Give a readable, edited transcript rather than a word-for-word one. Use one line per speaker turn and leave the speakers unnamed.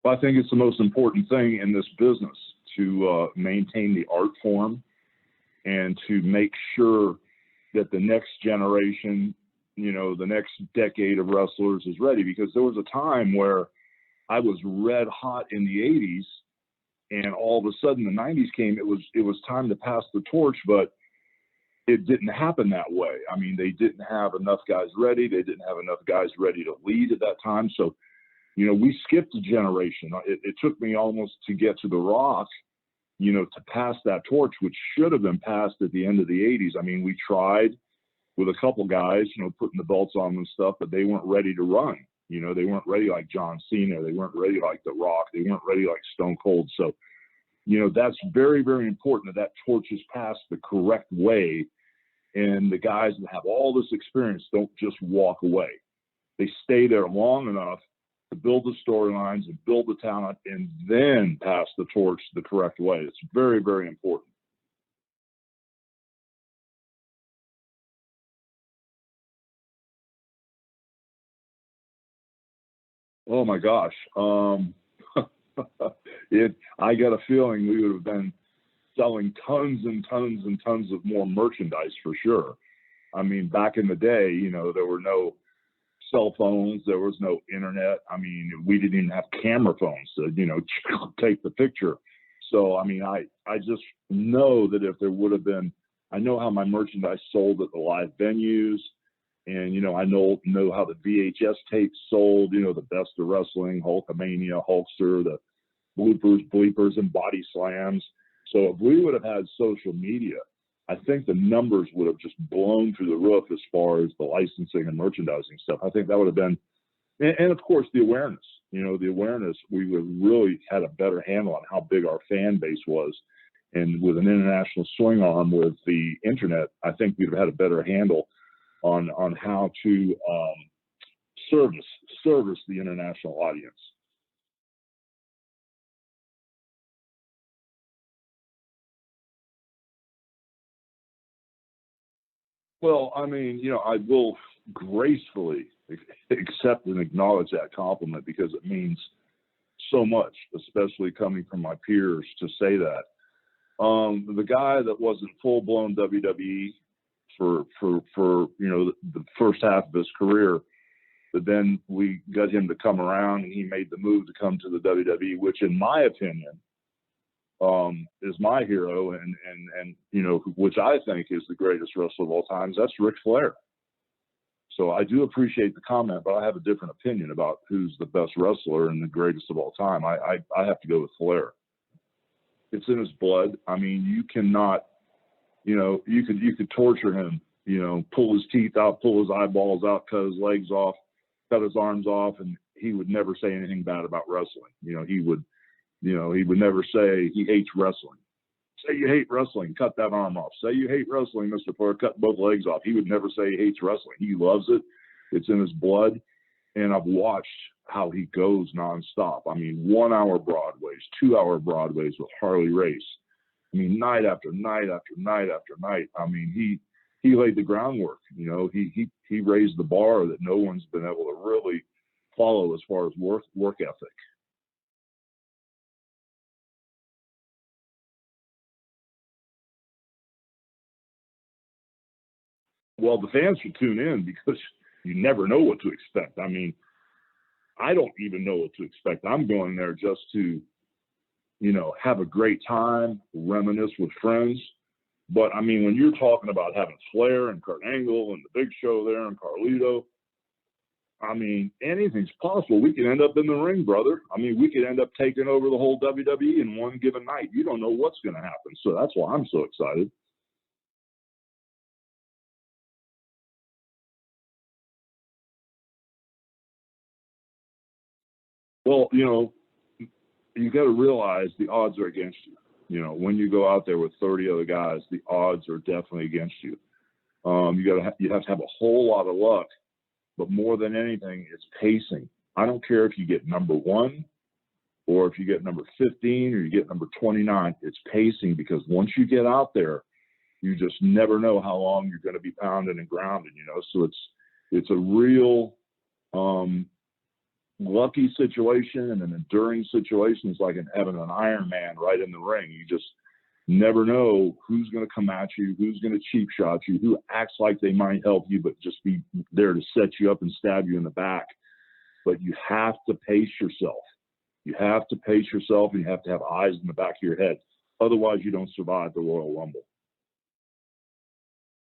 Well, I think it's the most important thing in this business to maintain the art form and to make sure that the next generation, the next decade of wrestlers is ready. Because there was a time where I was red hot in the 80s, and all of a sudden the 90s came. It was time to pass the torch, but it didn't happen that way. I mean, they didn't have enough guys ready. They didn't have enough guys ready to lead at that time. So, we skipped a generation. It took me almost to get to The Rock, to pass that torch, which should have been passed at the end of the 80s. I mean, we tried with a couple guys, putting the belts on and stuff, but they weren't ready to run. They weren't ready like John Cena. They weren't ready like The Rock. They weren't ready like Stone Cold. So, that's very, very important that torch is passed the correct way. And the guys that have all this experience don't just walk away. They stay there long enough to build the storylines and build the talent and then pass the torch the correct way. It's very, very important. Oh my gosh. I got a feeling we would have been selling tons and tons and tons of more merchandise for sure. I mean, back in the day, there were no cell phones, there was no internet. I mean, we didn't even have camera phones to, take the picture. So, I mean, I just know that if there would have been, I know how my merchandise sold at the live venues. And, I know how the VHS tapes sold, the best of wrestling, Hulkamania, Hulkster, the bloopers, bleepers, and body slams. So if we would have had social media, I think the numbers would have just blown through the roof as far as the licensing and merchandising stuff. I think that would have been, and of course the awareness, we would really had a better handle on how big our fan base was. And with an international swing arm with the internet, I think we'd have had a better handle on how to service the international audience. Well, I mean, I will gracefully accept and acknowledge that compliment because it means so much, especially coming from my peers to say that. The guy that wasn't full blown WWE for the first half of his career, but then we got him to come around and he made the move to come to the WWE, which in my opinion is my hero and which I think is the greatest wrestler of all times. That's Ric Flair. So I do appreciate the comment, but I have a different opinion about who's the best wrestler and the greatest of all time. I have to go with Flair. It's in his blood. I mean, you cannot, you could torture him, pull his teeth out, pull his eyeballs out, cut his legs off, cut his arms off, and he would never say anything bad about wrestling. He would never say he hates wrestling. Say you hate wrestling, cut that arm off. Say you hate wrestling, Mr. Flair, cut both legs off. He would never say he hates wrestling. He loves it. It's in his blood. And I've watched how he goes nonstop. I mean, 1 hour Broadways, 2 hour Broadways with Harley Race. I mean, night after night after night after night. I mean, he laid the groundwork. He raised the bar that no one's been able to really follow as far as work ethic. Well, the fans should tune in because you never know what to expect. I mean, I don't even know what to expect. I'm going there just to, have a great time, reminisce with friends. But I mean, when you're talking about having Flair and Kurt Angle and the Big Show there and Carlito, I mean, anything's possible. We could end up in the ring, brother. I mean, we could end up taking over the whole WWE in one given night. You don't know what's going to happen. So that's why I'm so excited. Well, you got to realize the odds are against you. When you go out there with 30 other guys, the odds are definitely against you. You have to have a whole lot of luck, but more than anything, it's pacing. I don't care if you get number 1 or if you get number 15 or you get number 29. It's pacing because once you get out there, you just never know how long you're going to be pounding and grounding. So it's a real lucky situation and an enduring situation is like having an Iron Man right in the ring. You just never know who's going to come at you, who's going to cheap shot you, who acts like they might help you, but just be there to set you up and stab you in the back. But you have to pace yourself. You have to pace yourself, and you have to have eyes in the back of your head. Otherwise, you don't survive the Royal Rumble.